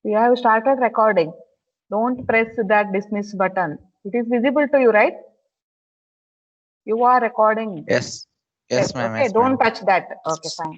You have started recording. Don't press that dismiss button. It is visible to you, right? You are recording. Yes. Yes, Yes, ma'am. okay. Yes, Don't ma'am. touch that. Okay, fine.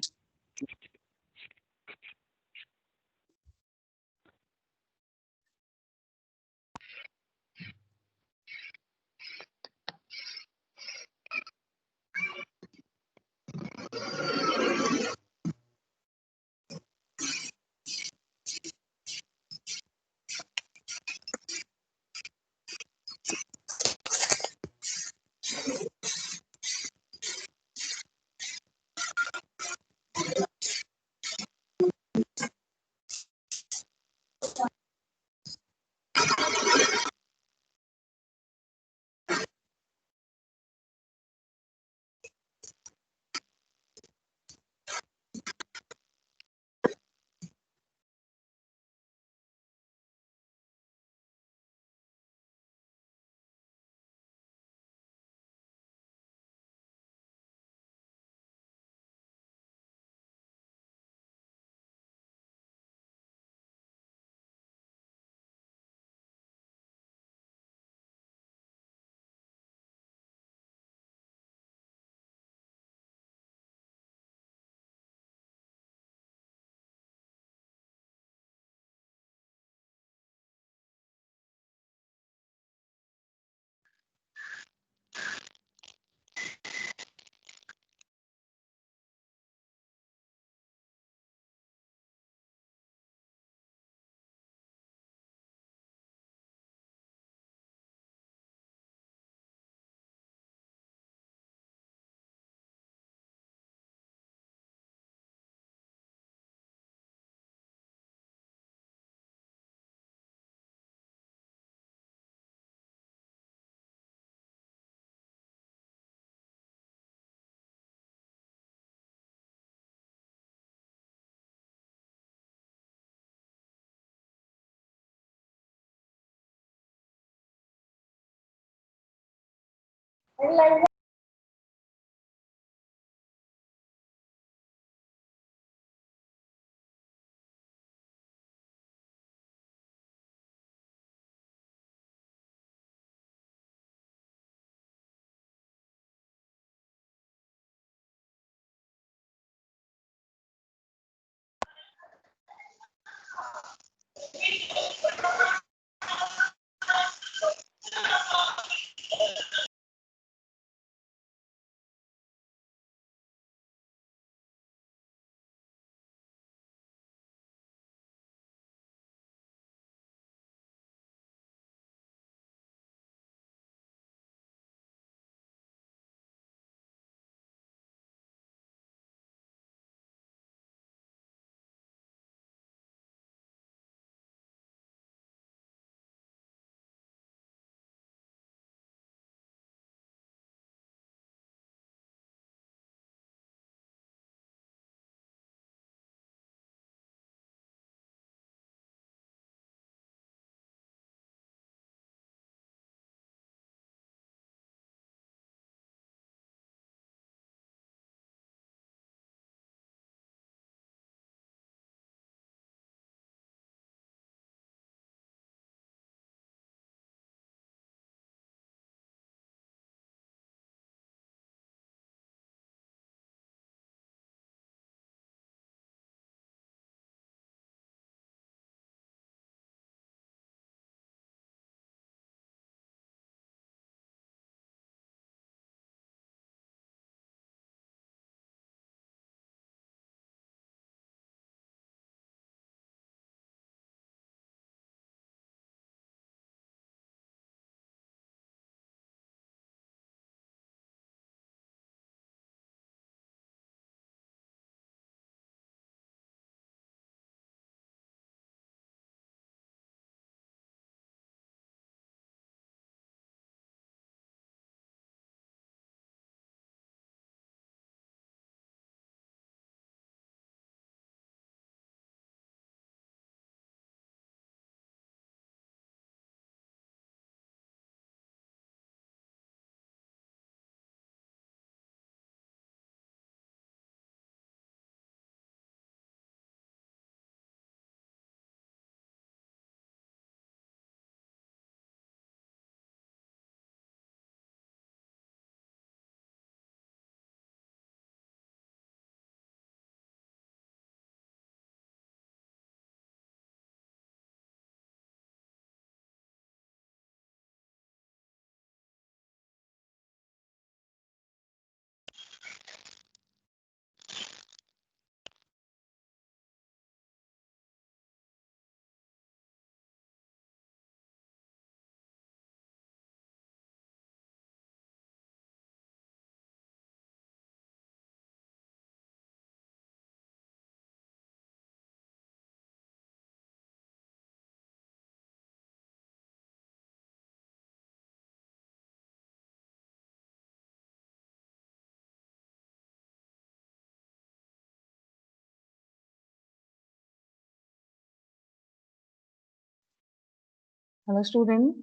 Hello, student.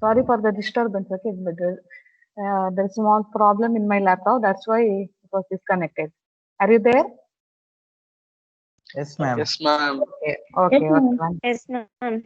Sorry for the disturbance. Okay, but there's a small problem in my laptop. That's why it was disconnected. Are you there? Yes, ma'am. Yes, ma'am. Okay. Okay. Okay. Fine. Yes, ma'am.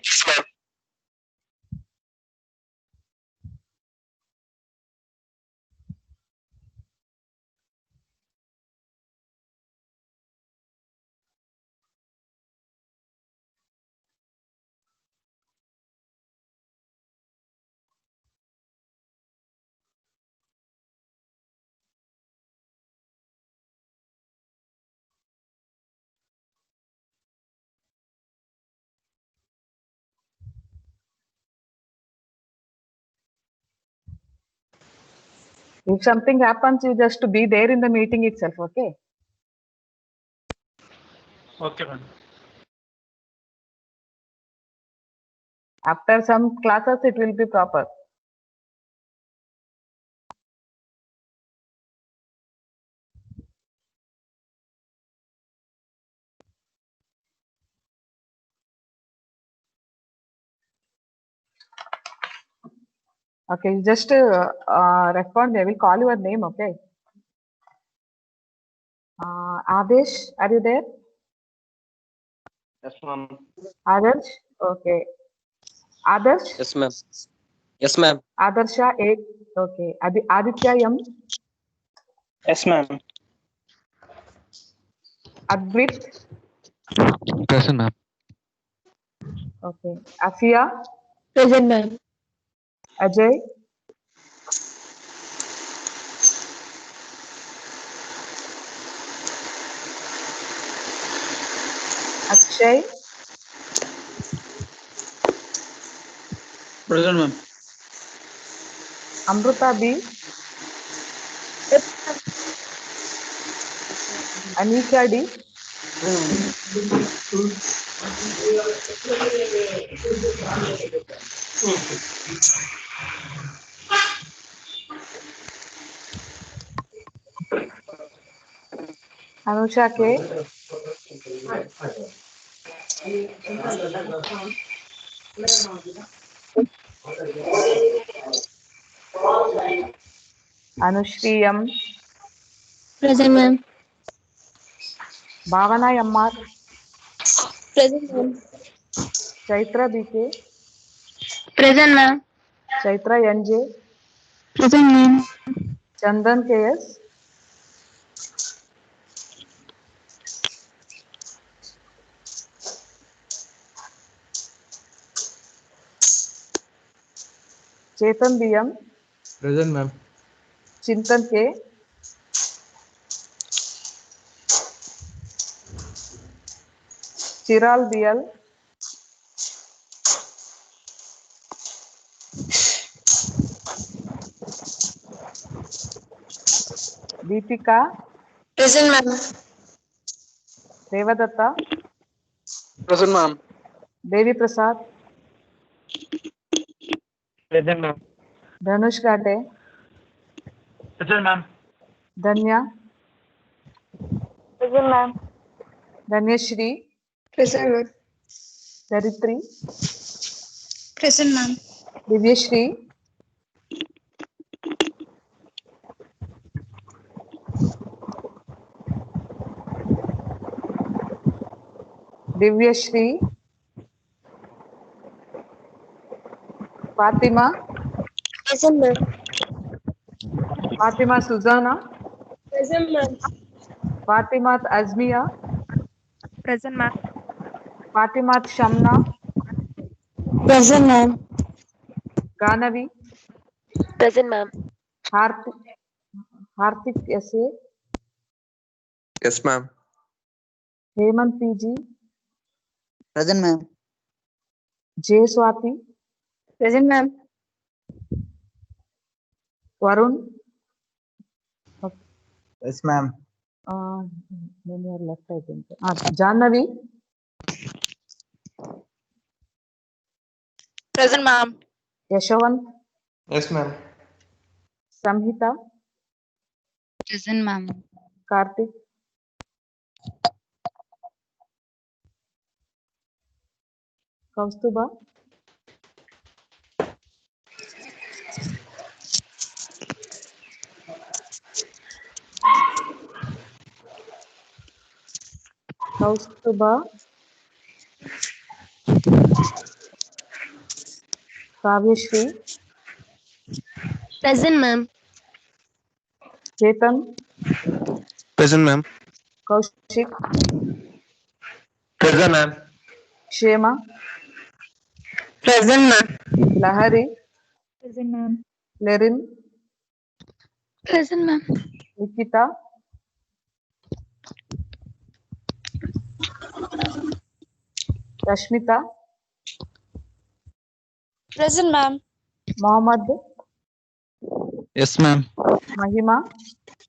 If something happens, you just be there in the meeting itself. Okay. Okay, ma'am. After some classes, it will be proper. Okay. You just respond. They will call your name. Okay. Adesh, are you there? Yes, ma'am. Adarsh. Okay. Adarsh. Yes, ma'am. Yes, ma'am. Adarsha 8. Okay. Aditya M. Yes, ma'am. Advit. Present, ma'am. Okay. Afia. Present, ma'am. Ajay. Akshay. Present, ma'am. Amruta B. Anisha D. Anusha K. Anushri M. Present, ma'am. Bhavana MR. Present, ma'am. Chaitra BK. Present, ma'am. Chaitra NJ. Present, ma'am. Chandan KS. Chetan BM. Present, ma'am. Chintan K. Chiral BL. Deepika. Present, ma'am. Devadatta. Present, ma'am. Devi Prasad. Present, ma'am. Dhanush Gate. Present, ma'am. Dhanya. Present, ma'am. Dhanyashri. Present, ma'am. Daritri. Present, ma'am. Divyashri. Divyashri. Fatima. Present, ma'am. Fatima Suzana. Present, ma'am. Fatimat Azmia. Present, ma'am. Fatimat Shamna. Present, ma'am. Ganavi. Present, ma'am. Hartik SA. Yes, ma'am. Hemant PG. Present, ma'am. J Swati. Present, ma'am. Varun. Yes, ma'am. Then you are left, I think. Jannavi. Present, ma'am. Yashawant. Yes, ma'am. Samhita. Present, ma'am. Karthik. Kaustuba. Kaustuba, Kavyashri, Present, ma'am. Chetan, Present, ma'am. Kaushik, Present, ma'am. Shema, Present, ma'am. Lahari, Present, ma'am. Lerin, Present, ma'am. Nikita, Rashmita, Present, ma'am. Mohammad, Yes, ma'am. Mahima,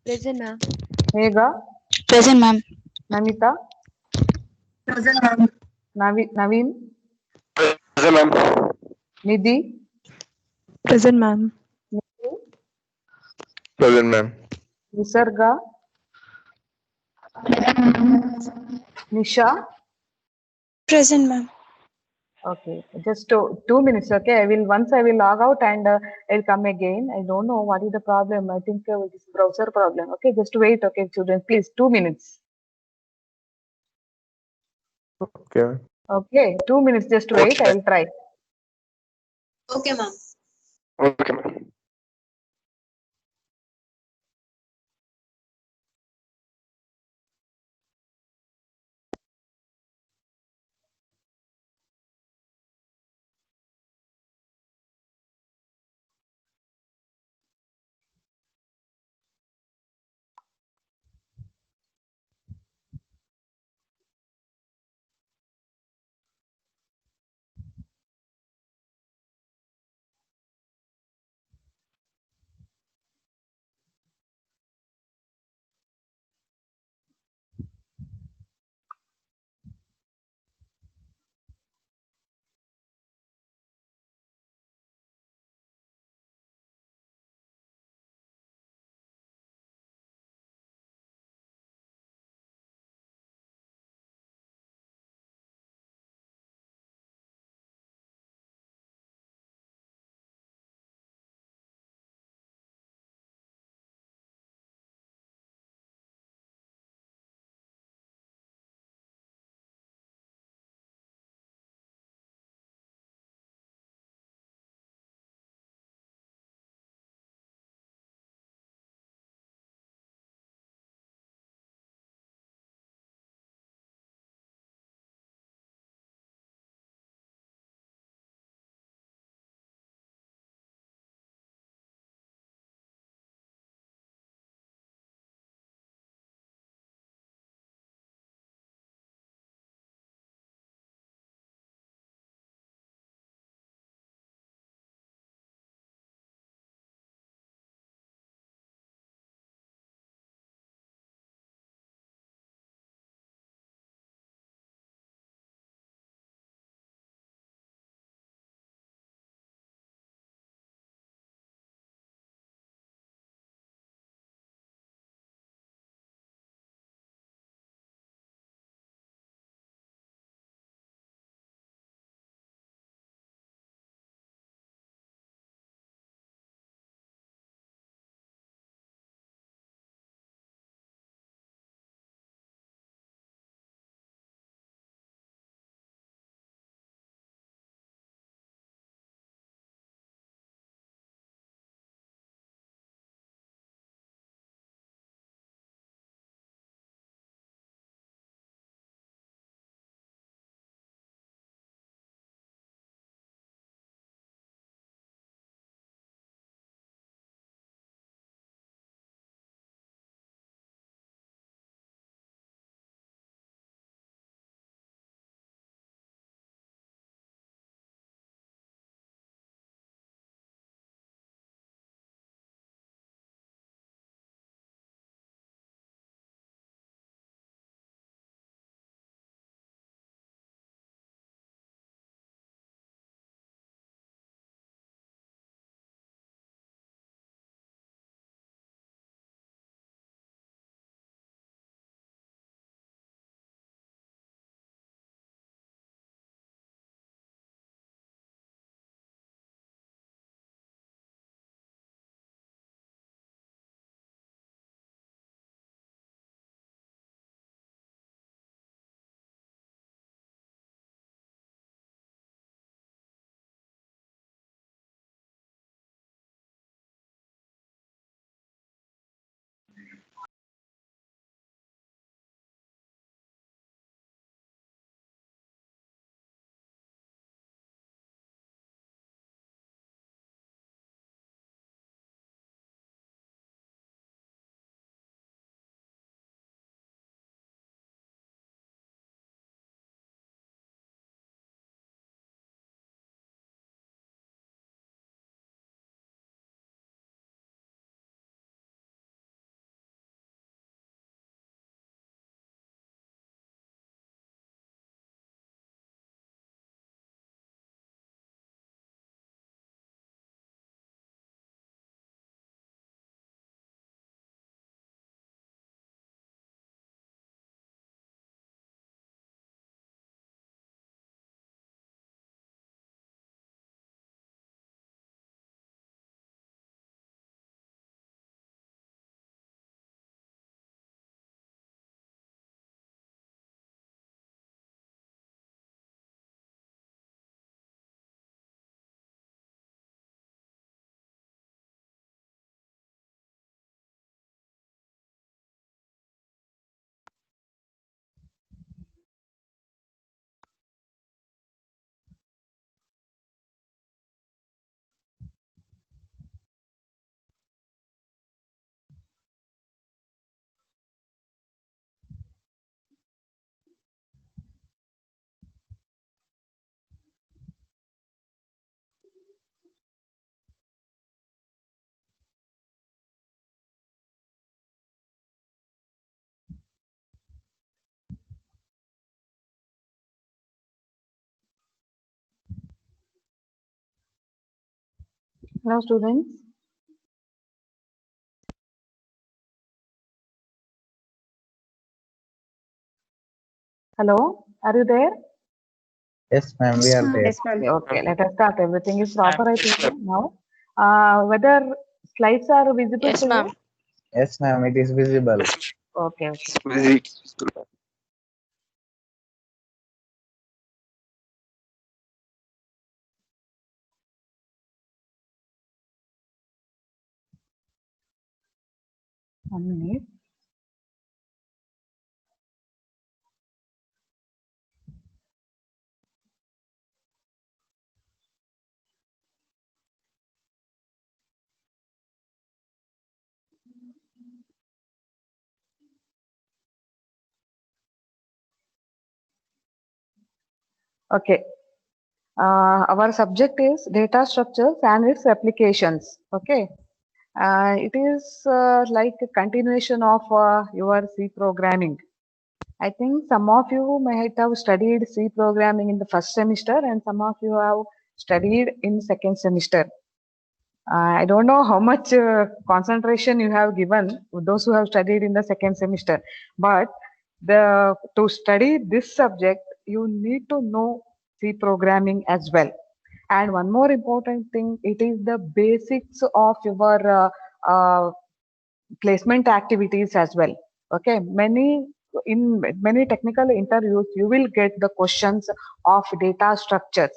Present, ma'am. Megha, Present, ma'am. Namita, Present, ma'am. Naveen, Present, ma'am. Nidhi, Present, ma'am. Nikhil, Present, ma'am. Nisarga, Nisha. Present, ma'am. Okay, just 2 minutes. Okay, once I will log out and I'll come again. I don't know what is the problem. I think it is browser problem. Okay, just wait. Okay, children, please 2 minutes. Okay. Okay, 2 minutes. Just wait. I will try. Okay, ma'am. Okay, ma'am. Hello, students. Hello, are you there? Yes, ma'am. We are there. Yes, okay, let us start. Everything is proper, I Yes, think, now. Whether slides are visible Yes, to ma'am. you? Yes, ma'am. It is visible. Okay, okay. Busy. 1 minute. Okay. Our subject is data structures and its applications. Okay. It is like a continuation of your C programming. I think some of you might have studied C programming in the first semester and some of you have studied in second semester. I don't know how much concentration you have given those who have studied in the second semester, but to study this subject, you need to know C programming as well. And one more important thing, it is the basics of your placement activities as well. Okay, in many technical interviews, you will get the questions of data structures.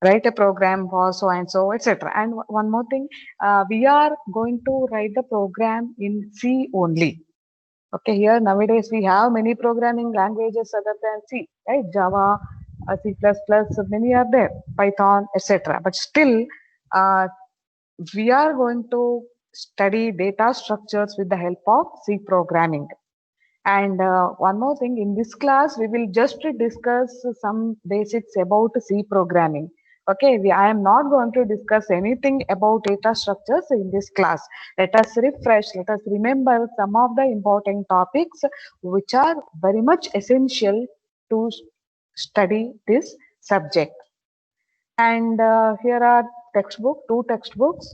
Write a program for so and so, etc. And one more thing, we are going to write the program in C only. Okay, here nowadays we have many programming languages other than C, right? Java, C++, many are there, Python, etc. But still, uh, we are going to study data structures with the help of C programming. And one more thing, in this class, we will just discuss some basics about C programming. Okay, I am not going to discuss anything about data structures in this class. Let us refresh, let us remember some of the important topics which are very much essential to study this subject. And here are two textbooks.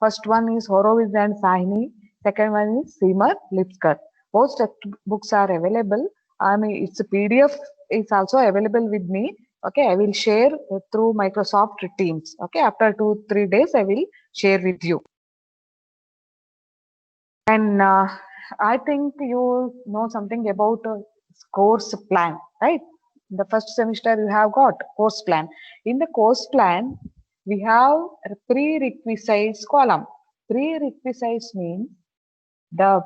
First one is Horowitz and Sahni. Second one is Seymour Lipsker. Both textbooks are available. I mean, it's a PDF. It's also available with me. Okay, I will share through Microsoft Teams. Okay, after 2-3 days, I will share with you. And I think you know something about course plan, right? In the first semester, you have got course plan. In the course plan, we have a prerequisites column. Prerequisites means the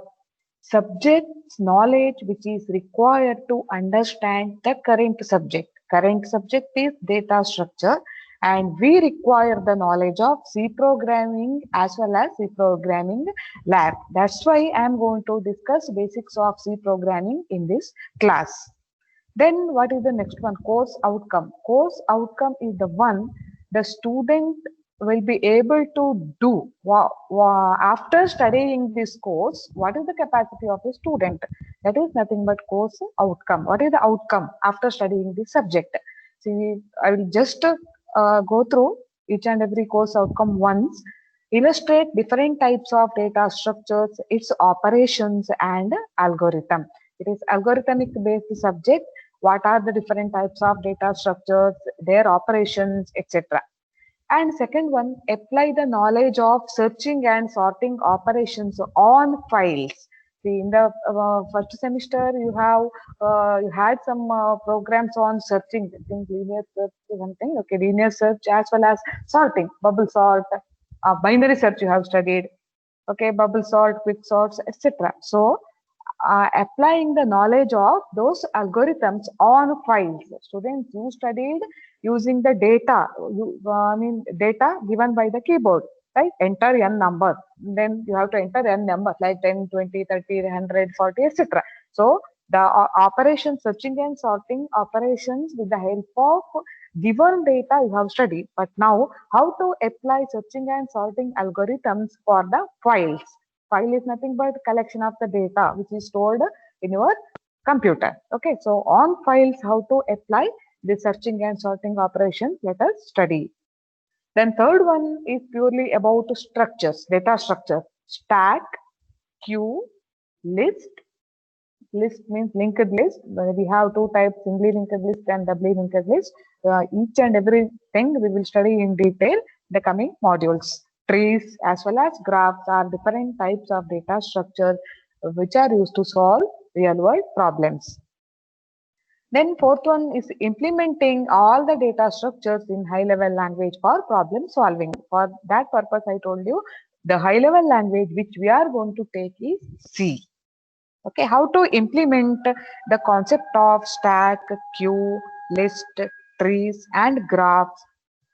subject's knowledge which is required to understand the current subject. Current subject is data structure, and we require the knowledge of C programming as well as C programming lab. That's why I am going to discuss basics of C programming in this class. Then what is the next one? Course outcome. Course outcome is the one the student will be able to do after studying this course. What is the capacity of a student? That is nothing but course outcome. What is the outcome after studying this subject? See, I will just go through each and every course outcome once. Illustrate different types of data structures, its operations and algorithm. It is algorithmic based subject. What are the different types of data structures, their operations, etc. And second one, apply the knowledge of searching and sorting operations on files. See, in the first semester, you had some programs on searching. I think linear search is something. Okay, linear search as well as sorting, bubble sort, binary search you have studied. Okay, bubble sort, quick sorts, etc. So applying the knowledge of those algorithms on files. Students, you studied using the data, data given by the keyboard, right? Enter n number, then you have to enter n number like 10, 20, 30, 100, 40, etc. So the operation, searching and sorting operations with the help of given data you have studied, but now how to apply searching and sorting algorithms for the files. File is nothing but collection of the data which is stored in your computer. Okay, so on files, how to apply the searching and sorting operations, let us study. Then third one is purely about structures, data structure: stack, queue, list. List means linked list. We have two types: singly linked list and doubly linked list. Each and everything we will study in detail in the coming modules. Trees as well as graphs are different types of data structure which are used to solve real world problems. Then fourth one is implementing all the data structures in high level language for problem solving. For that purpose, I told you the high level language which we are going to take is C. Okay, how to implement the concept of stack, queue, list, trees, and graphs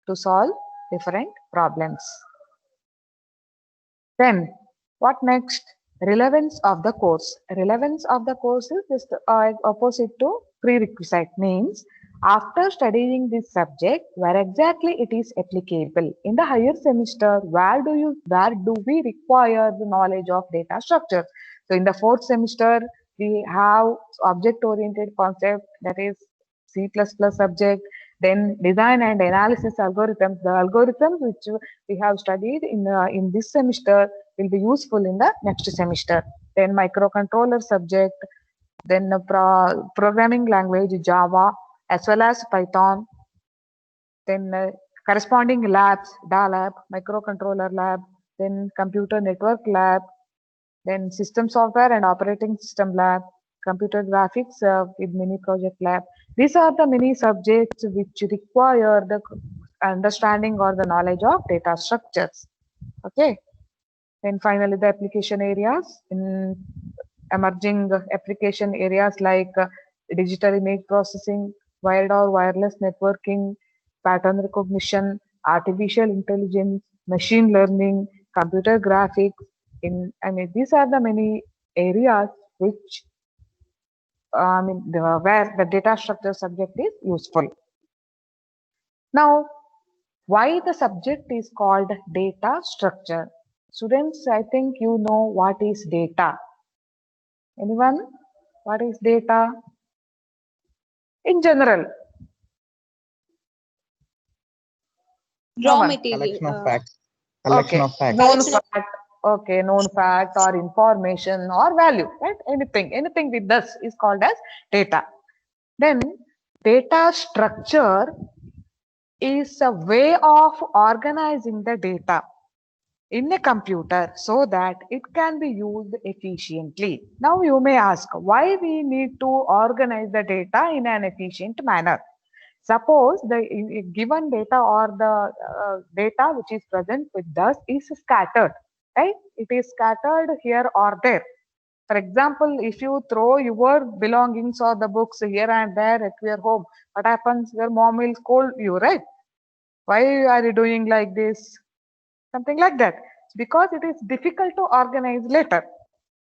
to solve different problems. Then, what next? Relevance of the course. Relevance of the course is just opposite to prerequisite, means after studying this subject, where exactly it is applicable. In the higher semester, where do we require the knowledge of data structure? So in the fourth semester, we have object-oriented concept, that is C++ subject, then design and analysis algorithms. The algorithms which we have studied in this semester will be useful in the next semester. Then microcontroller subject, then programming language Java as well as Python, then corresponding labs, DA lab, microcontroller lab, then computer network lab, then system software and operating system lab, computer graphics with mini project lab. These are the many subjects which require the understanding or the knowledge of data structures. Okay. Then finally, the application areas. In emerging application areas like digital image processing, wired or wireless networking, pattern recognition, artificial intelligence, machine learning, computer graphics. These are the many areas which where the data structure subject is useful. Now, why the subject is called data structure? Students, I think you know what is data. Anyone? What is data? In general. No Raw one. material. Collection of facts. Collection Okay. of facts. Known Collection of- fact. Okay, known fact or information or value, right? Anything with this is called as data. Then data structure is a way of organizing the data in a computer so that it can be used efficiently. Now you may ask why we need to organize the data in an efficient manner. Suppose the given data or the data which is present with us is scattered, right? It is scattered here or there. For example, if you throw your belongings or the books here and there at your home, what happens? Your mom will scold you, right? Why are you doing like this? Something like that. Because it is difficult to organize later,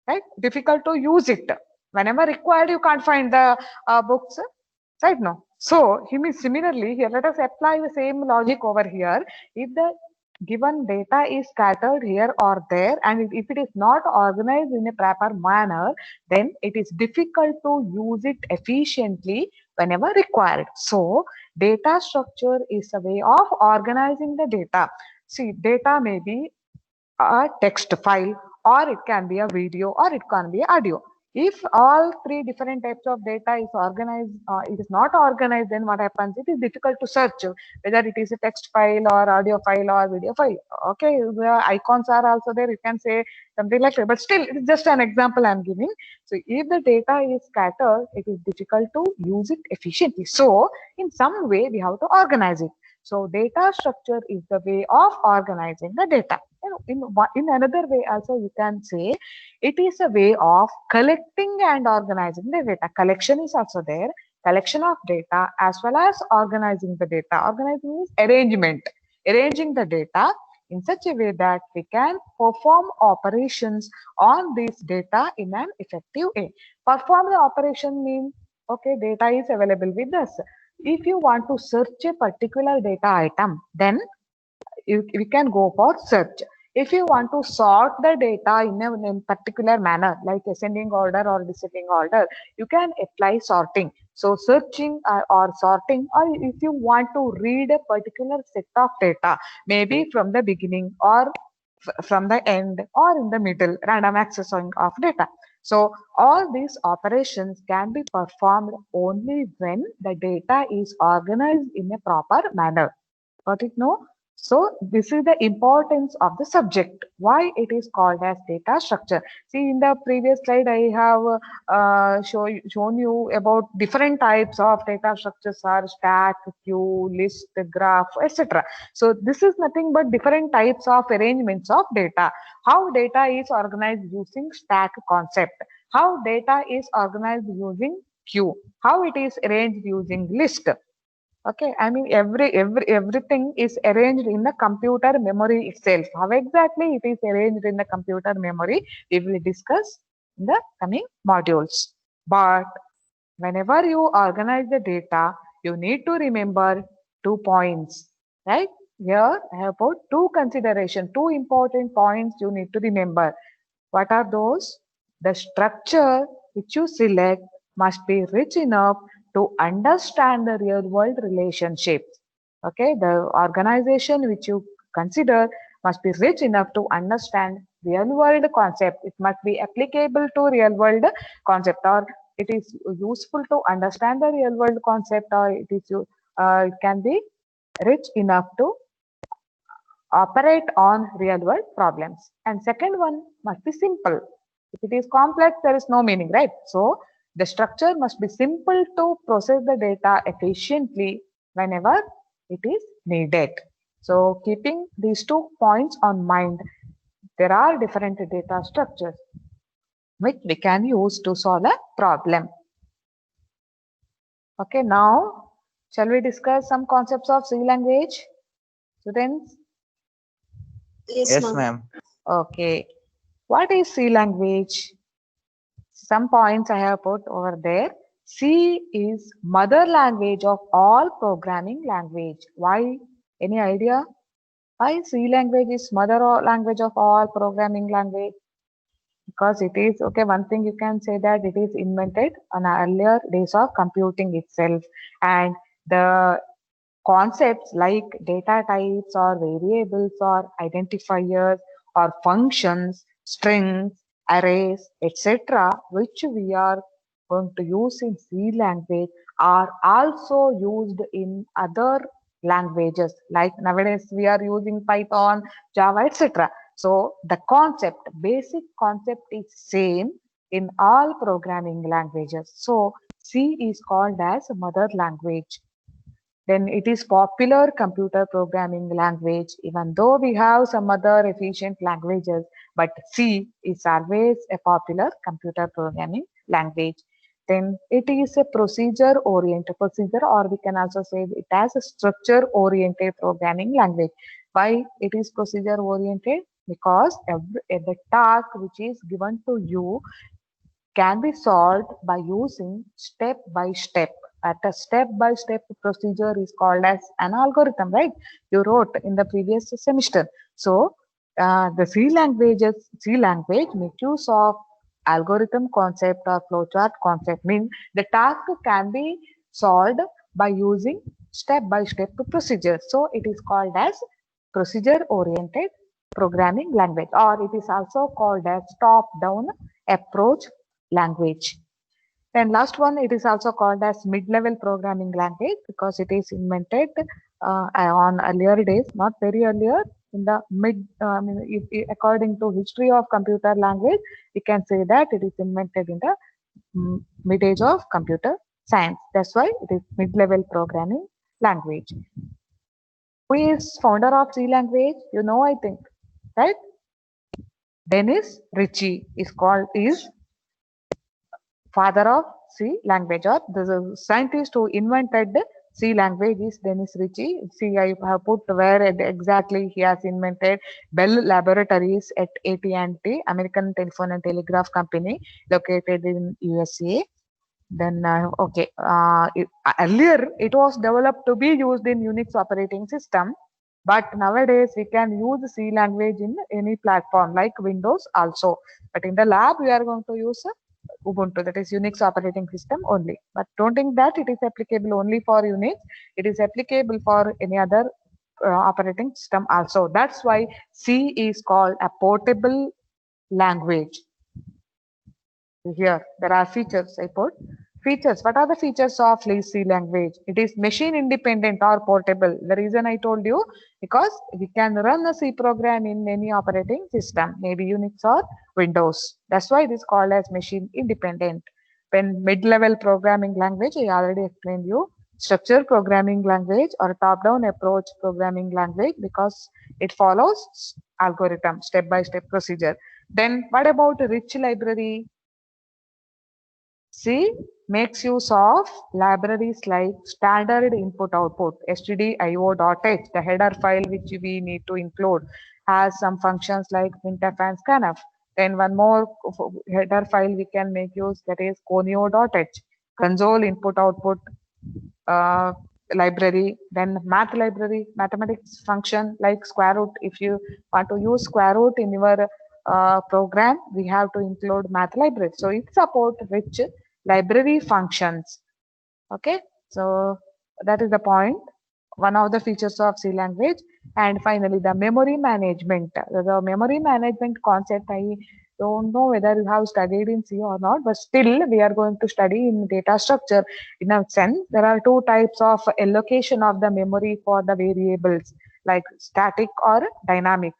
right? Difficult to use it. Whenever required, you can't find the books, right? No. So, similarly, here let us apply the same logic over here. If the given data is scattered here or there, and if it is not organized in a proper manner, then it is difficult to use it efficiently whenever required. So, data structure is a way of organizing the data. See, data may be a text file, or it can be a video, or it can be audio. If all three different types of data is organized, it is not organized, then what happens? It is difficult to search whether it is a text file or audio file or video file. Okay, the icons are also there. You can say something like that, but still, it is just an example I am giving. So, if the data is scattered, it is difficult to use it efficiently. So, in some way, we have to organize it. So, data structure is the way of organizing the data. In another way also you can say it is a way of collecting and organizing the data. Collection is also there. Collection of data as well as organizing the data. Organizing means arrangement. Arranging the data in such a way that we can perform operations on this data in an effective way. Perform the operation means, okay, data is available with us. If you want to search a particular data item, then we can go for search. If you want to sort the data in a particular manner, like ascending order or descending order, you can apply sorting. So searching or sorting, or if you want to read a particular set of data, maybe from the beginning or from the end or in the middle, random accessing of data. So all these operations can be performed only when the data is organized in a proper manner. Got it? No? So this is the importance of the subject. Why it is called as data structure. See, in the previous slide, I have shown you about different types of data structures are stack, queue, list, graph, etc. So this is nothing but different types of arrangements of data. How data is organized using stack concept. How data is organized using queue. How it is arranged using list. Okay, I mean everything is arranged in the computer memory itself. How exactly it is arranged in the computer memory, we will discuss in the coming modules. But whenever you organize the data, you need to remember 2 points, right? Here I have put two consideration, two important points you need to remember. What are those? The structure which you select must be rich enough to understand the real world relationships. Okay, the organization which you consider must be rich enough to understand real world concept. It must be applicable to real world concept, or it is useful to understand the real world concept, or it can be rich enough to operate on real world problems. And second one must be simple. If it is complex, there is no meaning, right? So the structure must be simple to process the data efficiently whenever it is needed. So keeping these 2 points on mind, there are different data structures which we can use to solve a problem. Okay, now shall we discuss some concepts of C language? Students? Yes, ma'am. Okay. What is C language? Some points I have put over there. C is mother language of all programming language. Why? Any idea? Why C language is mother language of all programming language? Because it is, okay, one thing you can say that it is invented on earlier days of computing itself, and the concepts like data types or variables or identifiers or functions, strings, arrays, etc., which we are going to use in C language are also used in other languages. Like nowadays we are using Python, Java, etc. So the concept, basic concept is same in all programming languages. So C is called as mother language. Then it is popular computer programming language, even though we have some other efficient languages, but C is always a popular computer programming language. Then it is a procedure oriented procedure, or we can also say it as a structure oriented programming language. Why it is procedure oriented? Because the task which is given to you can be solved by using step by step. At a step by step procedure is called as an algorithm, right? You wrote in the previous semester. So the C language make use of algorithm concept or flowchart concept, means the task can be solved by using step by step procedure. So it is called as procedure oriented programming language, or it is also called as top down approach language. And last one, it is also called as mid-level programming language because it is invented on earlier days, not very earlier, in the mid, according to history of computer language, we can say that it is invented in the mid-age of computer science. That's why it is mid-level programming language. Who is founder of C language? You know, I think, right? Denis Ritchie is father of C language, or the scientist who invented C language is Denis Ritchie. See, I have put where exactly he has invented. Bell Laboratories at AT&T, American Telephone and Telegraph Company, located in USA. Then, earlier it was developed to be used in Unix operating system. But nowadays we can use C language in any platform like Windows also. But in the lab we are going to use Ubuntu, that is Unix operating system only. But don't think that it is applicable only for Unix. It is applicable for any other operating system also. That's why C is called a portable language. Here there are features I put. Features. What are the features of C language? It is machine independent or portable. The reason I told you, because we can run a C program in any operating system, maybe Unix or Windows. That's why it is called as machine independent. When mid-level programming language, I already explained you, structured programming language or top-down approach programming language, because it follows algorithm, step-by-step procedure. Then what about rich library? C makes use of libraries like standard input output, stdio.h, the header file which we need to include, has some functions like printf and scanf. Then one more header file we can make use, that is conio.h, console input output library. Then math library, mathematics function like square root. If you want to use square root in your program, we have to include math library. So it supports rich library functions. Okay, so that is the point, one of the features of C language. And finally, the memory management. The memory management concept, I don't know whether you have studied in C or not, but still we are going to study in data structure. In a sense, there are two types of allocation of the memory for the variables, like static or dynamic.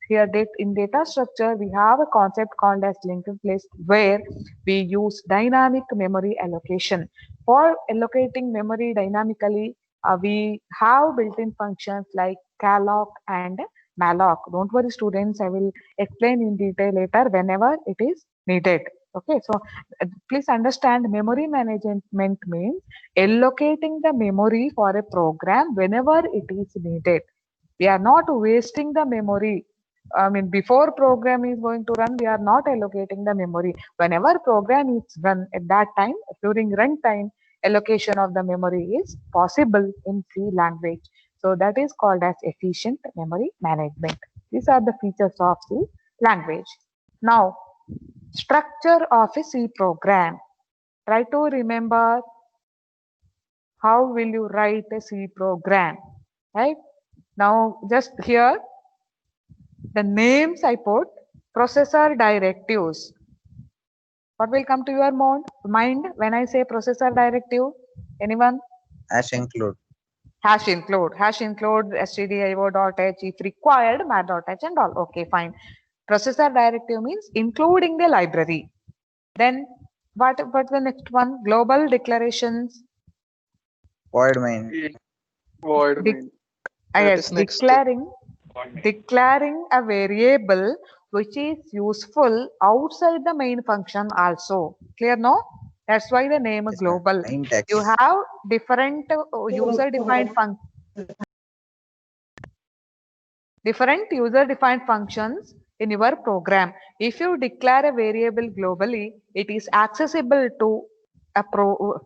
Here in data structure, we have a concept called as linked list, where we use dynamic memory allocation. For allocating memory dynamically, we have built-in functions like calloc and malloc. Don't worry, students, I will explain in detail later whenever it is needed. Okay, so please understand, memory management means allocating the memory for a program whenever it is needed. We are not wasting the memory. I mean, before program is going to run, we are not allocating the memory. Whenever program is run, at that time, during runtime, allocation of the memory is possible in C language. So that is called as efficient memory management. These are the features of C language. Now, structure of a C program. Try to remember, how will you write a C program, right? Now, just here, the names I put, processor directives. What will come to your mind when I say processor directive? Anyone? Hash include. Hash include stdio.h, if required, math.h and all. Okay, fine. Processor directive means including the library. Then what's the next one? Global declarations. Void main. Void main. Yes, declaring a variable which is useful outside the main function also. Clear, no? That's why the name is global. You have different user-defined functions in your program. If you declare a variable globally, it is accessible to a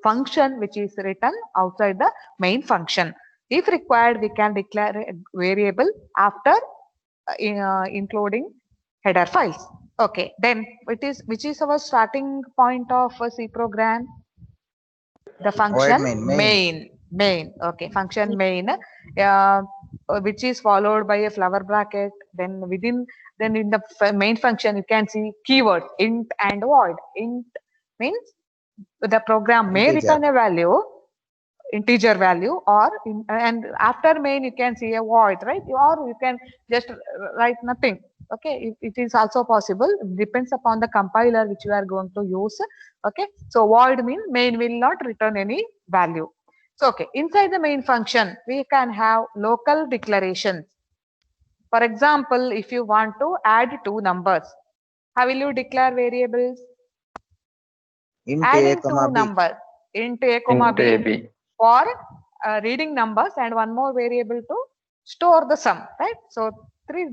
function which is written outside the main function. If required, we can declare a variable after including header files. Okay, then which is our starting point of a C program? The function main. Okay, function main, which is followed by a flower bracket. Then in the main function, you can see keywords int and void. Int means the program may return a value, integer value, or and after main you can see a void, right? Or you can just write nothing. Okay, it is also possible. It depends upon the compiler which you are going to use. Okay, so void means main will not return any value. So okay, inside the main function we can have local declarations. For example, if you want to add two numbers, how will you declare variables? Adding two numbers, int a comma b, for reading numbers, and one more variable to store the sum, right? So three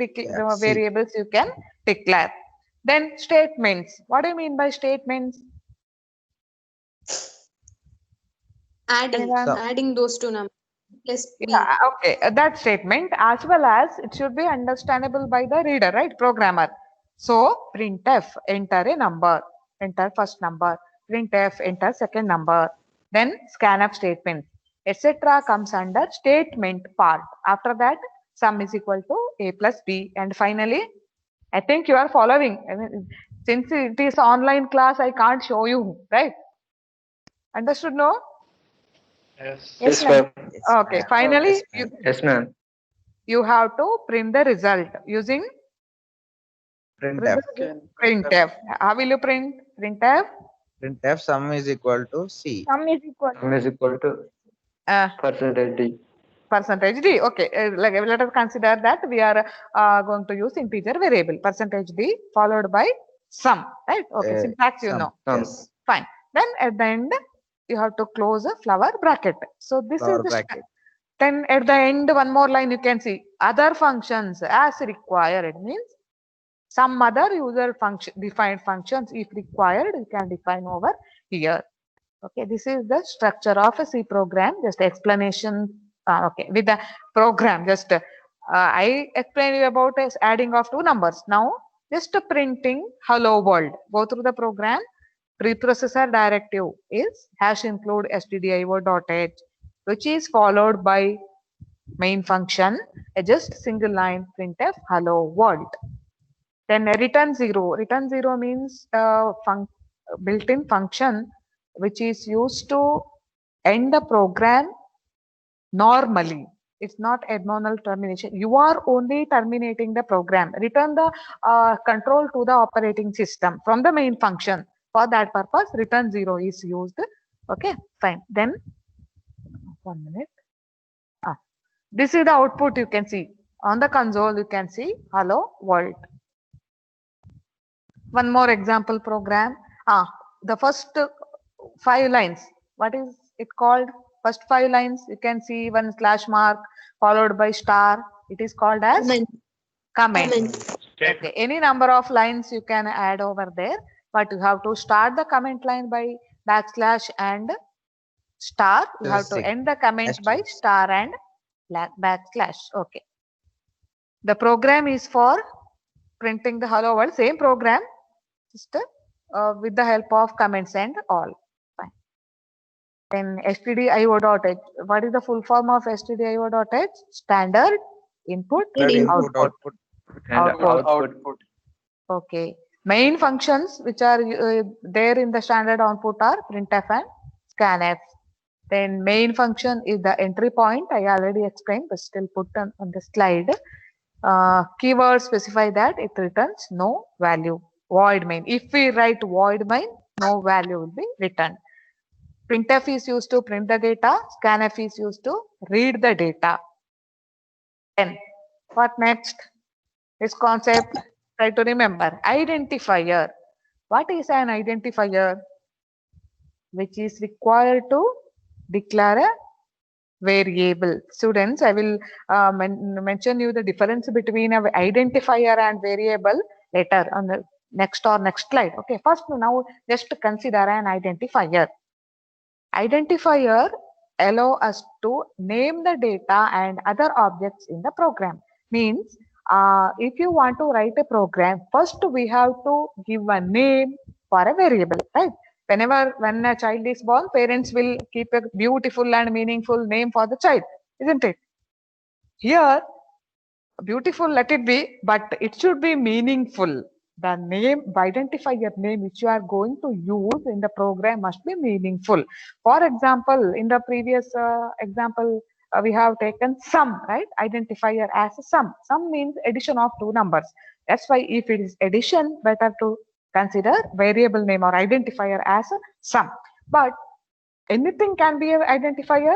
variables you can declare. Then statements. What do you mean by statements? Adding those two numbers. Plus B. Yeah, okay. That statement as well as it should be understandable by the reader, right? Programmer. So printf, enter a number, enter first number, printf, enter second number, then scanf statement, etc. comes under statement part. After that, sum is equal to a plus b, and finally, I think you are following. I mean, since it is online class, I can't show you, right? Understood? No? Yes. Yes, ma'am. Yes, Okay. ma'am. Finally, Yes, ma'am. Yes, ma'am. you have to print the result using Printf. printf. How will you print? Printf Printf sum is equal to C. Sum is equal Sum is equal to percentage D. percentage d. Okay, like let us consider that we are going to use integer variable percentage d followed by sum, right? Okay, syntax you Sum. know. Yes. Fine. Then at the end you have to close a flower bracket. So this Flower is the bracket. then at the end one more line you can see other functions as required. It means some other user function defined functions if required you can define over here. Okay, this is the structure of a C program. Just explanation. Okay, with the program, just I explained you about adding of two numbers. Now, just printing hello world. Go through the program. Preprocessor directive is hash include stdio.h, which is followed by main function, a just single line printf hello world. Then return zero. Return zero means built-in function which is used to end the program normally. It's not abnormal termination. You are only terminating the program. Return the control to the operating system from the main function. For that purpose, return zero is used. Okay, fine. Then 1 minute. This is the output you can see on the console. You can see hello world. One more example program. The first 5 lines. What is it called? First 5 lines. You can see one slash mark followed by star. It is called as comment. Okay. Any number of lines you can add over there, but you have to start the comment line by backslash and star. You have to end the comment by star and backslash. Okay. The program is for printing the hello world. Same program, just with the help of comments and all. Fine. Then stdio.h. What is the full form of stdio.h? Standard input, output. Output. Okay. Main functions which are there in the standard output are printf and scanf. Then main function is the entry point. I already explained, but still put on the slide. Keyword specify that it returns no value. Void main. If we write void main, no value will be returned. Printf is used to print the data. Scanf is used to read the data. Then what next? This concept, try to remember. Identifier. What is an identifier? Which is required to declare a variable. Students, I will mention you the difference between an identifier and variable later on the next slide. Okay, first now just consider an identifier. Identifier allow us to name the data and other objects in the program. Means if you want to write a program, first we have to give a name for a variable, right? When a child is born, parents will keep a beautiful and meaningful name for the child, isn't it? Here, beautiful let it be, but it should be meaningful. The name, identifier name which you are going to use in the program must be meaningful. For example, in the previous example, we have taken sum, right? Identifier as a sum. Sum means addition of two numbers. That's why if it is addition, better to consider variable name or identifier as a sum. But anything can be an identifier.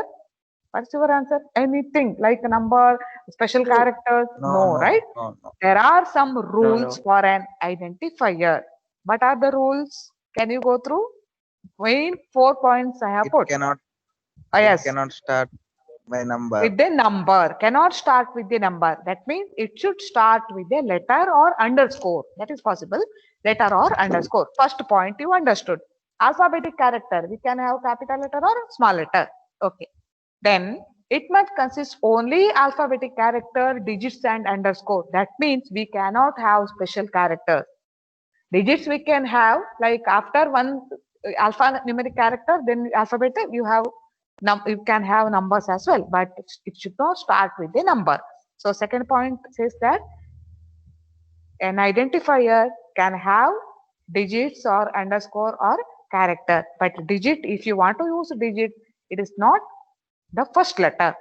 What's your answer? Anything like a number, special characters? No, right? No. There are some rules for an identifier. What are the rules? Can you go through? Main 4 points I have put. It cannot start by number. With the number. Cannot start with the number. That means it should start with a letter or underscore. That is possible. Letter or underscore. First point you understood. Alphabetic character. We can have capital letter or small letter. Okay. Then it must consist only alphabetic character, digits and underscore. That means we cannot have special characters. Digits we can have, like after one alphanumeric character, then alphabetic you have you can have numbers as well, but it should not start with a number. So second point says that an identifier can have digits or underscore or character, but digit, if you want to use digit, it is not the first letter.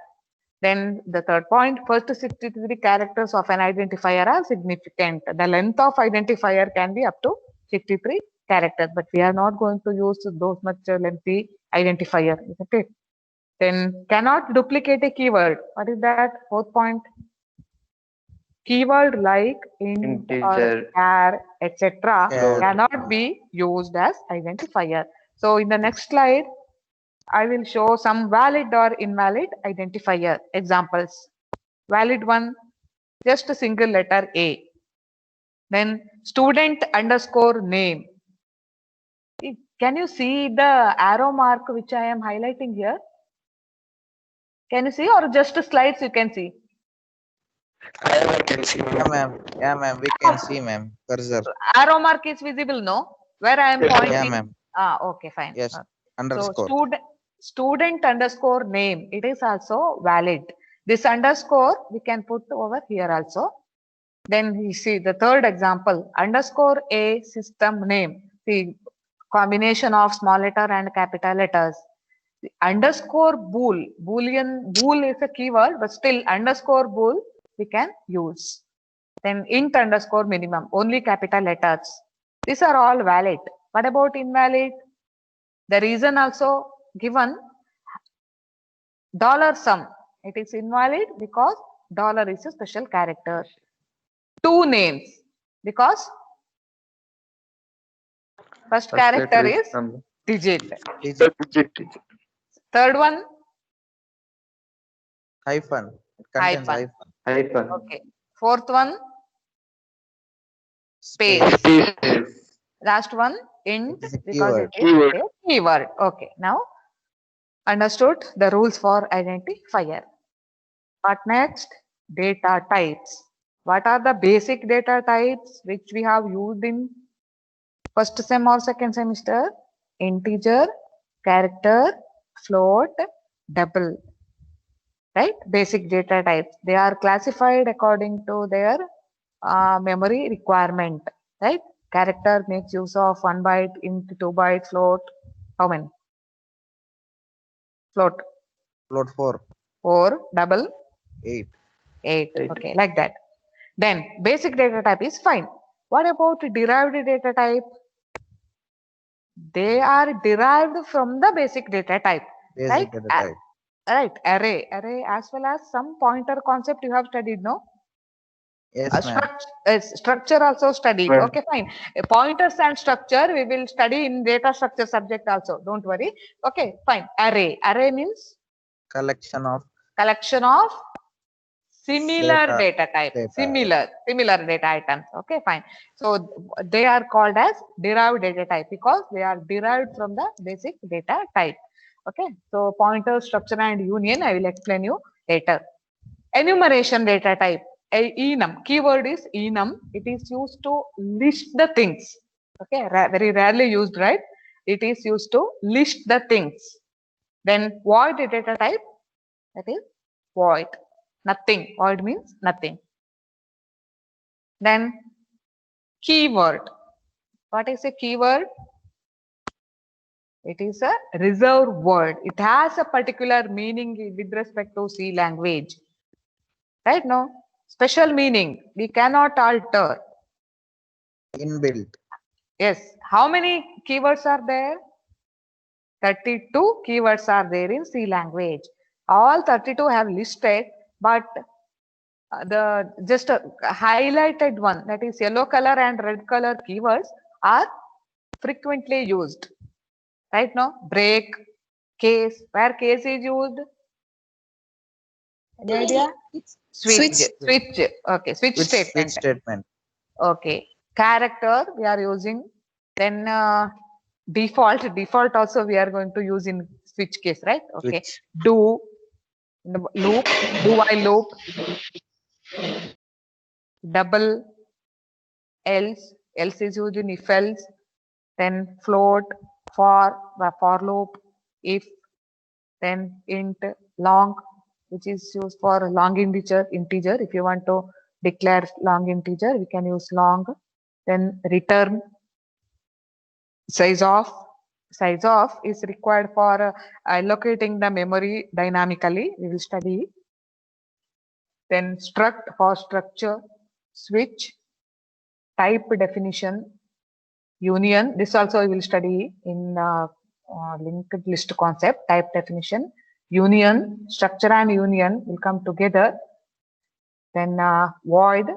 Then the third point, first 63 characters of an identifier are significant. The length of identifier can be up to 63 characters, but we are not going to use those much lengthy identifier, isn't it? Then cannot duplicate a keyword. What is that? Fourth point. Keyword like int or Integer. char, etc. Float. cannot be used as identifier. So in the next slide, I will show some valid or invalid identifier examples. Valid one, just a single letter A. Then student underscore name. Can you see the arrow mark which I am highlighting here? Can you see, or just slides you can see? I can see. Yeah, ma'am. We can see, ma'am. Cursor. Arrow mark is visible, no? Where I am pointing? Yeah, ma'am. Okay, fine. Yes. So Underscore. student underscore name, it is also valid. This underscore we can put over here also. Then you see the third example, underscore a system name. The combination of small letter and capital letters. The underscore bool is a keyword, but still underscore bool we can use. Then int underscore minimum, only capital letters. These are all valid. What about invalid? The reason also given, $sum. It is invalid because dollar is a special character. Two names, because first character is digit. Digit. Third one, Hyphen. It contains hyphen. Hyphen. Okay. Fourth one, space. Last one, int, It is a because keyword. it is a keyword. Okay. Now understood the rules for identifier. What next? Data types. What are the basic data types which we have used in first sem or second semester? Integer, character, float, double. Right? Basic data types. They are classified according to their memory requirement. Right? Character makes use of 1 byte, int, 2 byte, float. How many? Float. Float 4. 4, double. 8. 8. Okay, like that. Then basic data type is fine. What about derived data type? They are derived from the basic data type. Basic Like data type. right, array as well as some pointer concept you have studied, no? Yes, ma'am. Structure also studied. Right. Okay, fine. Pointers and structure we will study in data structure subject also. Don't worry. Okay, fine. Array means Collection of similar data type. Similar data items. Okay, fine. So they are called as derived data type because they are derived from the basic data type. Okay, so pointer, structure and union I will explain you later. Enumeration data type. Enum, keyword is enum. It is used to list the things. Okay, very rarely used, right? It is used to list the things. Then void data type, that is void, nothing. Void means nothing. Then keyword. What is a keyword? It is a reserved word. It has a particular meaning with respect to C language. Right? No? Special meaning. We cannot alter. Inbuilt. Yes. How many keywords are there? 32 keywords are there in C language. All 32 have listed, but the just highlighted one, that is yellow color and red color keywords, are frequently used. Right now, break, case, where case is used? Any idea? Switch. Okay, switch statement. Okay, character we are using. Then default also we are going to use in switch case, right? Okay, Switch. do, In the loop, do while loop, double, else is used in if else, then float, for loop, if, then int, long, which is used for long integer. If you want to declare long integer, we can use long. Then return, size of is required for allocating the memory dynamically. We will study. Then struct for structure, switch, type definition, union. This also we will study in linked list concept. Type definition, union, structure and union will come together. Then void,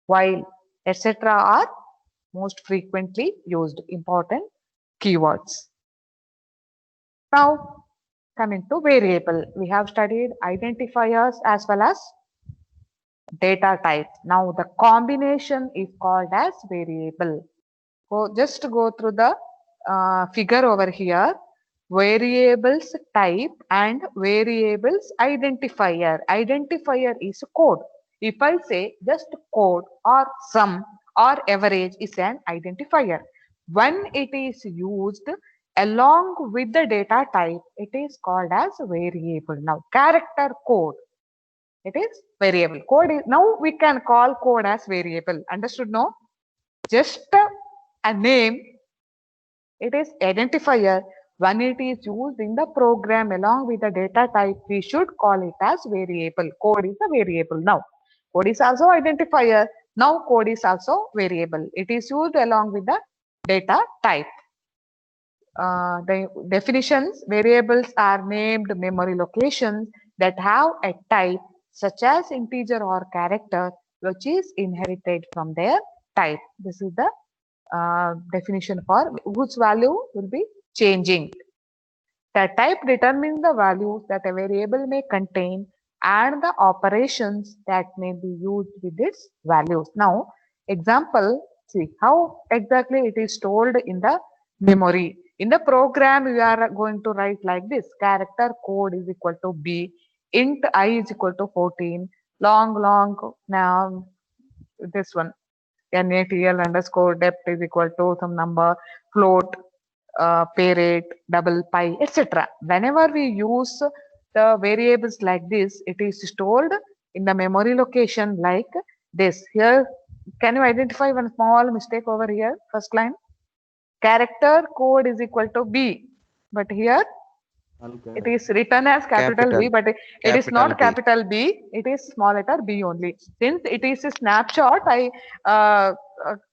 while, etc. are most frequently used important keywords. Now coming to variable, we have studied identifiers as well as data type. Now the combination is called as variable. Just go through the figure over here. Variables type and variables identifier. Identifier is code. If I say just code or sum or average is an identifier. When it is used along with the data type, it is called as variable. Now character code, it is variable. Code is, now we can call code as variable. Understood? No? Just a name, it is identifier. When it is used in the program along with the data type, we should call it as variable. Code is a variable. Now code is also identifier. Now code is also variable. It is used along with the data type. The definitions: variables are named memory locations that have a type such as integer or character which is inherited from their type. This is the definition for whose value will be changing. The type determines the values that a variable may contain and the operations that may be used with its values. Now, example, see how exactly it is stored in the memory. In the program, we are going to write like this: character code is equal to B, int I is equal to 14, long, now this one, NATL underscore depth is equal to some number, float, pay rate, double, pi, etc. Whenever we use the variables like this, it is stored in the memory location like this. Here, can you identify one small mistake over here? First line, character code is equal to B, but here it is written as capital B, but it is not capital B. It is small letter b only. Since it is a snapshot, I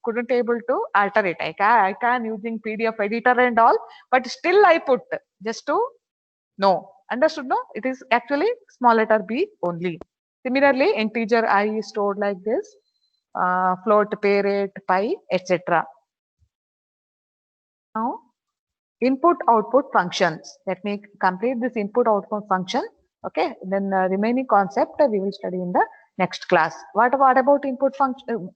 couldn't able to alter it. I can using PDF editor and all, but still I put just to know. Understood? No, it is actually small letter b only. Similarly, integer I is stored like this, float, pay rate, pi, etc. Now, input output functions. Let me complete this input output function. Okay, then remaining concept we will study in the next class. What about input function?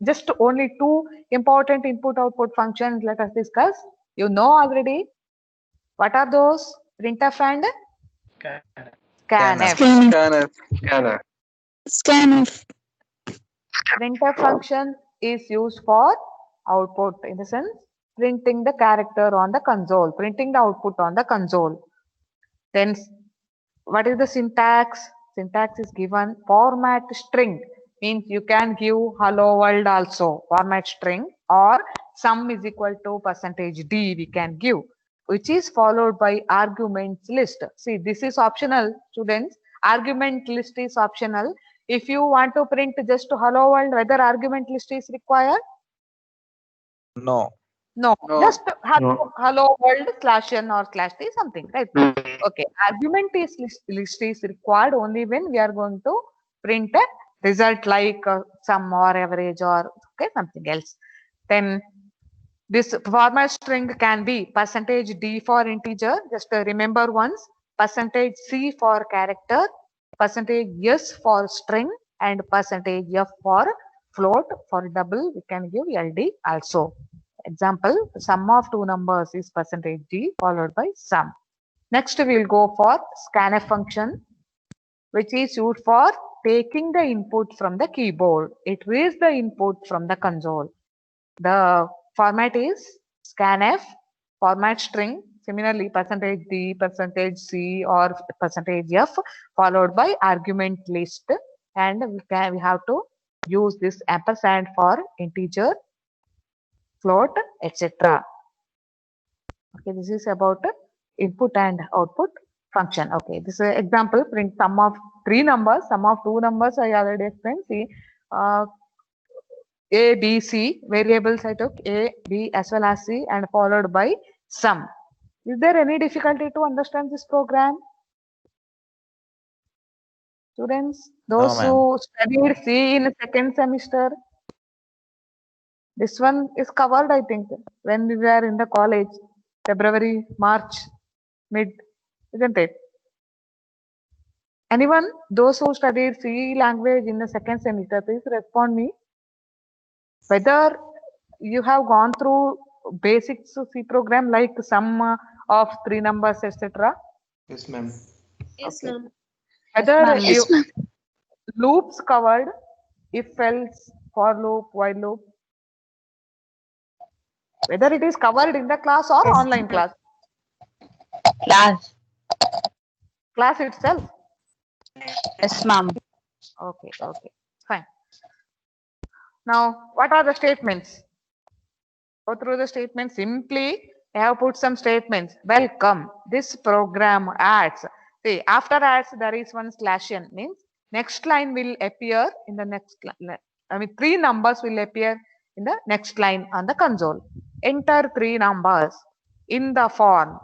Just only two important input output functions let us discuss. You know already. What are those? Printf and Scanf. Scanf. Printf function is used for output, in the sense printing the character on the console, printing the output on the console. Then what is the syntax? Syntax is given format string, means you can give hello world also, format string, or sum is equal to %d we can give, which is followed by arguments list. See, this is optional, students. Argument list is optional. If you want to print just hello world, whether argument list is required? No. No, just hello world /n or /t something, right? Okay, argument list is required only when we are going to print a result like sum or average or okay something else. Then this format string can be %d for integer, just remember once, %c for character, %s for string, and %f for float. For double we can give ld also. Example, the sum of two numbers is %d followed by sum. Next we will go for scanf function. which is used for taking the input from the keyboard. It reads the input from the console. The format is scanf, format string, similarly %d, %c or %f followed by argument list, and we have to use this ampersand for integer, float, etc. Okay, this is about input and output function. Okay, this is an example. Print sum of 3 numbers, sum of 2 numbers. I already explained. See, A, B, C variables. I took A, B as well as C and followed by sum. Is there any difficulty to understand this program? Students, those ma'am. who studied C in second semester, this one is covered, I think, when we were in the college, February, March, mid, isn't it? Anyone, those who studied C language in the second semester, please respond me. Whether you have gone through basics of C program like sum of 3 numbers, etc. Yes, ma'am. Yes, Okay. ma'am. Whether you Yes, ma'am. loops covered, if else, for loop, while loop. Whether it is covered in the class or online class. Class. Class itself. Yes, ma'am. Okay, okay, fine. Now, what are the statements? Go through the statements. Simply, I have put some statements. Welcome. This program adds. See, after adds, there is one /n. Means next line will appear in the next line. I mean, 3 numbers will appear in the next line on the console. Enter 3 numbers in the form.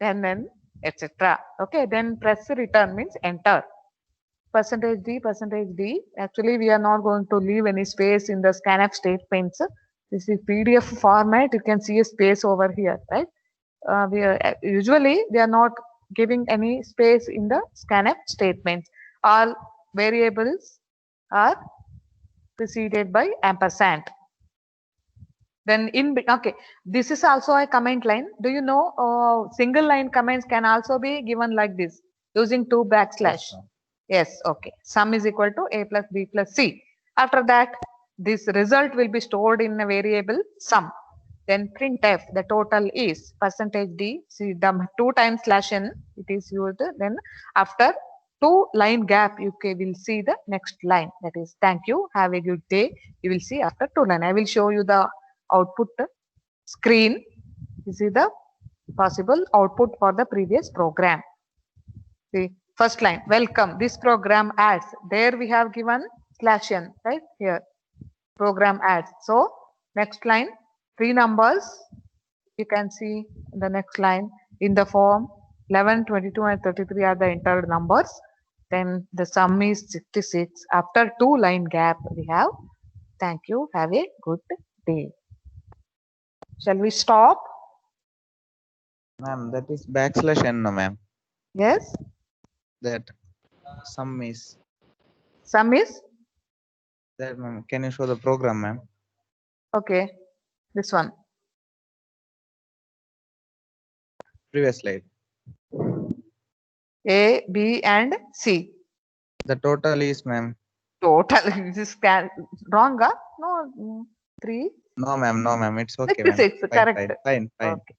And then, etc. Okay, then press return means enter. %d. Actually, we are not going to leave any space in the scanf statements. This is PDF format. You can see a space over here, right? Usually we are not giving any space in the scanf statements. All variables are preceded by ampersand. Then okay, this is also a comment line. Do you know single line comments can also be given like this using 2 backslash. Yes, okay. Sum is equal to A plus B plus C. After that, this result will be stored in a variable sum. Then printf, the total is %d. See, the 2 times /n, it is used. Then after 2 line gap, you will see the next line. That is, thank you, have a good day. You will see after 2 line. I will show you the output screen. This is the possible output for the previous program. See, first line, welcome. This program adds. There we have given /n, right? Here, program adds. So, next line, 3 numbers. You can see the next line in the form 11, 22 and 33 are the entered numbers. Then the sum is 66. After 2 line gap, we have thank you, have a good day. Shall we stop? Ma'am, that is /n, no, ma'am. Yes. That sum is. Sum is? That, ma'am. Can you show the program, ma'am? Okay. This one. Previous slide. A, B and C. The total is, ma'am. Total. This is wrong, huh? No, 3. No, ma'am. No, ma'am. It's okay, ma'am. 66, correct. Fine. Okay.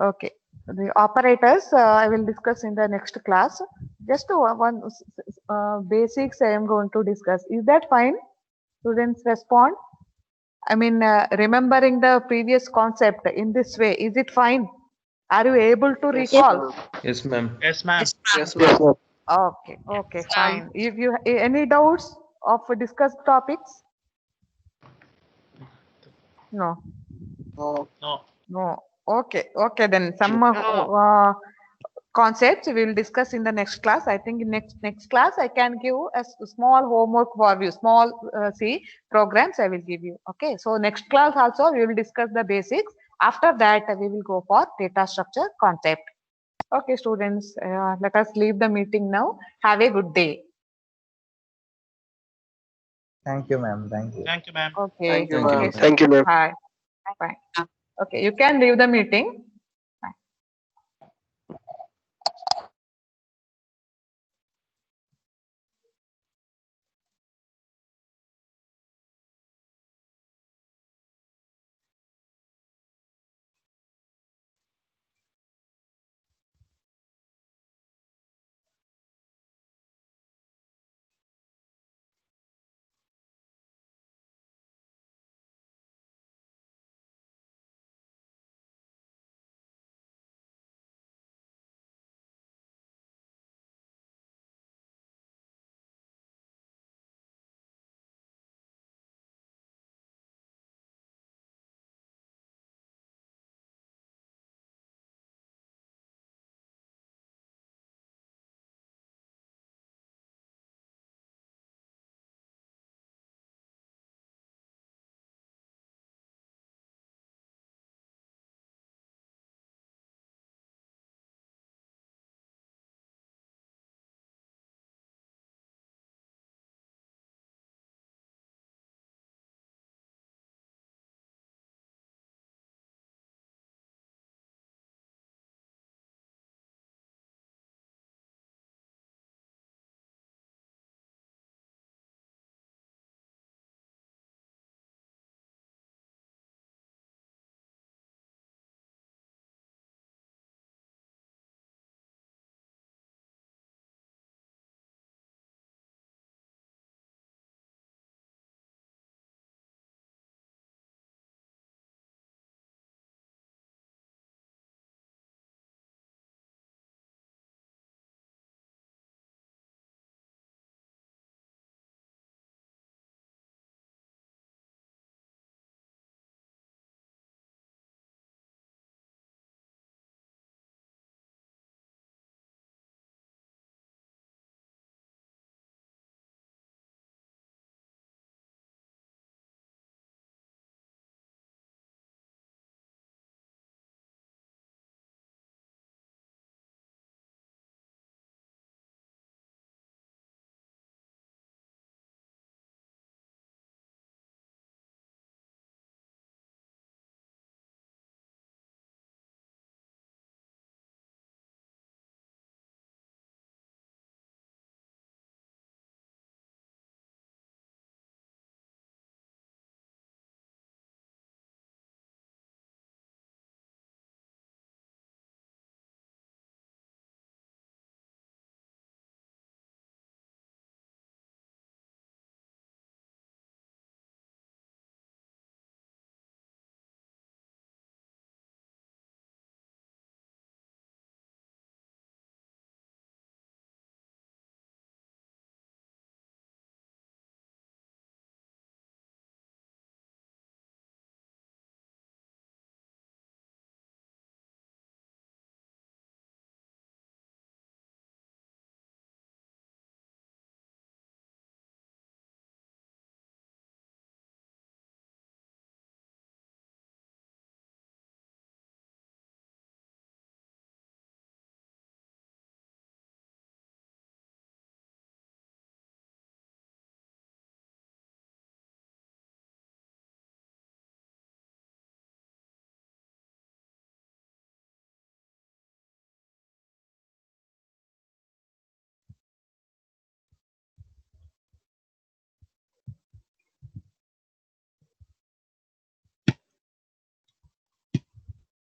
Okay. The operators I will discuss in the next class. Just one basics I am going to discuss. Is that fine? Students respond. I mean, remembering the previous concept in this way, is it fine? Are you able to recall? Yes, ma'am. Yes, ma'am. Yes, ma'am. Okay, okay, fine. If you any doubts of discussed topics? No. No. Okay, okay. Then some concepts we will discuss in the next class. I think in next class I can give a small homework for you. Small C programs I will give you. Okay. So next class also we will discuss the basics. After that we will go for data structure concept. Okay, students. Let us leave the meeting now. Have a good day. Thank you, ma'am. Thank you. Thank you, ma'am. Okay. Thank you, Okay. ma'am. Thank you, ma'am. Bye. Bye. Okay, you can leave the meeting.